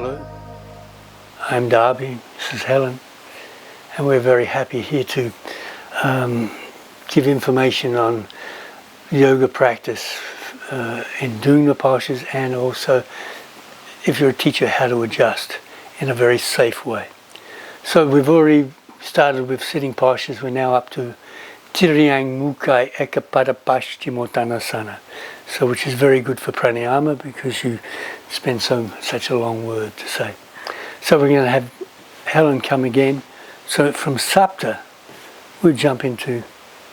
Hello, I'm Darby, this is Helen, and we're very happy here to give information on yoga practice in doing the postures, and also, if you're a teacher, how to adjust in a very safe way. So we've already started with sitting postures. We're now up to Tiriangmukhaikapada Paschimattanasana, so which is very good for pranayama because you spend such a long word to say. So we're going to have Helen come again. So from Sapta, we jump into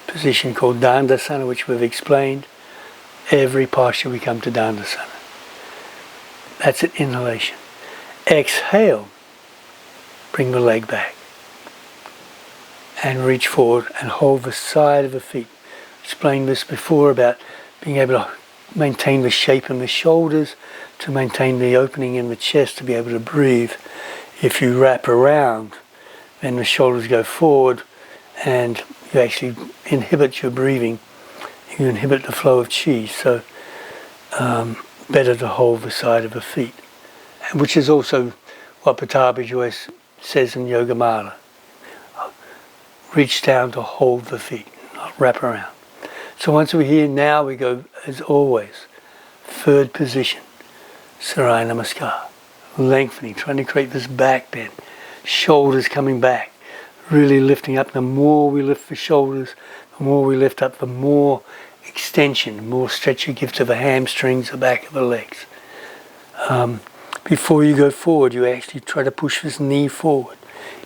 a position called Dandasana, which we've explained. Every posture we come to Dandasana. That's an inhalation. Exhale, bring the leg back. And reach forward and hold the side of the feet. Explained this before about being able to maintain the shape in the shoulders, to maintain the opening in the chest, to be able to breathe. If you wrap around, then the shoulders go forward and you actually inhibit your breathing. You inhibit the flow of chi. So better to hold the side of the feet, which is also what Patabi Joyce says in Yoga Mala. Reach down to hold the feet, not wrap around. So once we're here, now we go, as always, third position, Sarai Namaskar. Lengthening, trying to create this back bend. Shoulders coming back, really lifting up. The more we lift the shoulders, the more we lift up, the more extension, the more stretch you give to the hamstrings, the back of the legs. Before you go forward, you actually try to push this knee forward.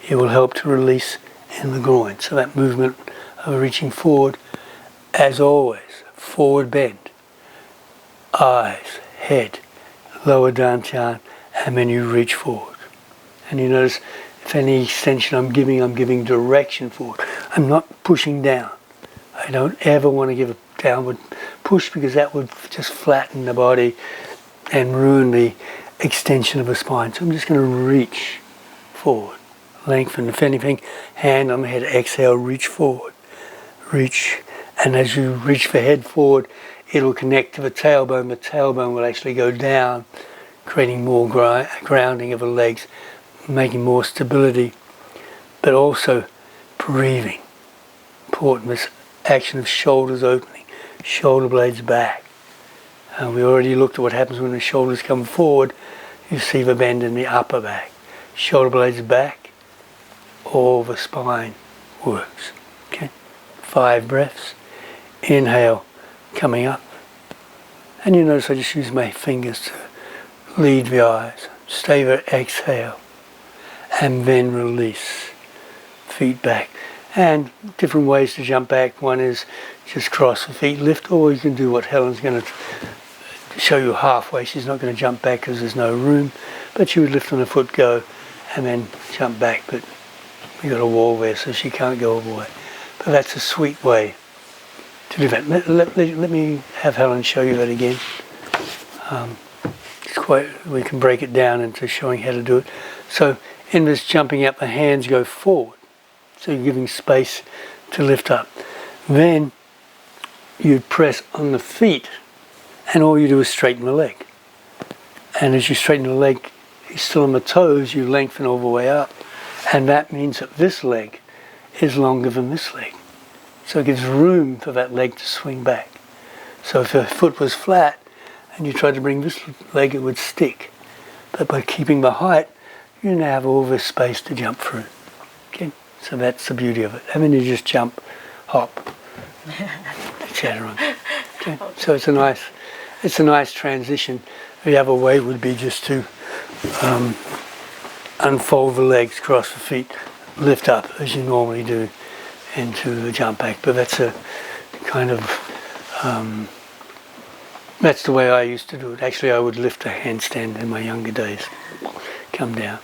It will help to release in the groin. So that movement of reaching forward, as always, forward bend, eyes, head, lower dantian, and then you reach forward. And you notice if any extension I'm giving direction forward. I'm not pushing down. I don't ever want to give a downward push because that would just flatten the body and ruin the extension of the spine. So I'm just going to reach forward. Lengthen, if anything, hand on the head, exhale, reach forward. Reach, and as you reach the head forward, it'll connect to the tailbone. The tailbone will actually go down, creating more grounding of the legs, making more stability, but also breathing. Important, this action of shoulders opening, shoulder blades back. And we already looked at what happens when the shoulders come forward. You see the bend in the upper back. Shoulder blades back. All the spine works. Okay, 5 breaths. Inhale, coming up, and you notice I just use my fingers to lead the eyes. Stay there. Exhale, and then release. Feet back, and different ways to jump back. One is just cross the feet, lift, or you can do what Helen's going to show you halfway. She's not going to jump back because there's no room, but she would lift on a foot, go, and then jump back. But we got a wall there, so she can't go all the way. But that's a sweet way to do that. Let me have Helen show you that again. We can break it down into showing how to do it. So in this jumping up, the hands go forward. So you're giving space to lift up. Then you press on the feet, and all you do is straighten the leg. And as you straighten the leg, you're still on the toes, you lengthen all the way up. And that means that this leg is longer than this leg. So it gives room for that leg to swing back. So if the foot was flat and you tried to bring this leg, it would stick. But by keeping the height, you now have all this space to jump through. Okay? So that's the beauty of it. And then you just jump, hop, chaturanga. Okay? So it's a nice transition. The other way would be just to unfold the legs, cross the feet, lift up as you normally do into the jump back. But that's a kind of, that's the way I used to do it. Actually, I would lift a handstand in my younger days, come down.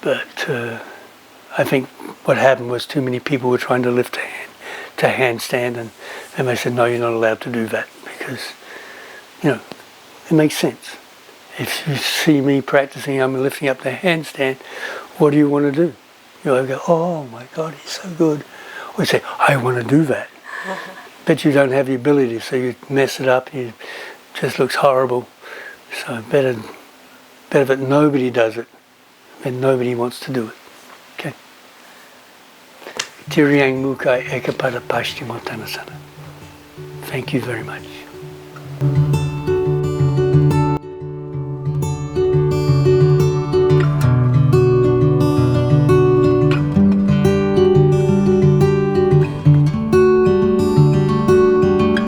But I think what happened was too many people were trying to lift a hand to handstand, and they said, no, you're not allowed to do that because, it makes sense. If you see me practicing, I'm lifting up the handstand, what do you want to do? I go, oh my God, he's so good. Or you say, I want to do that. But you don't have the ability, so you mess it up, it just looks horrible. So better Better that nobody does it than nobody wants to do it. Okay? Tiriangmukhaikapada Paschimattanasana. Thank you very much.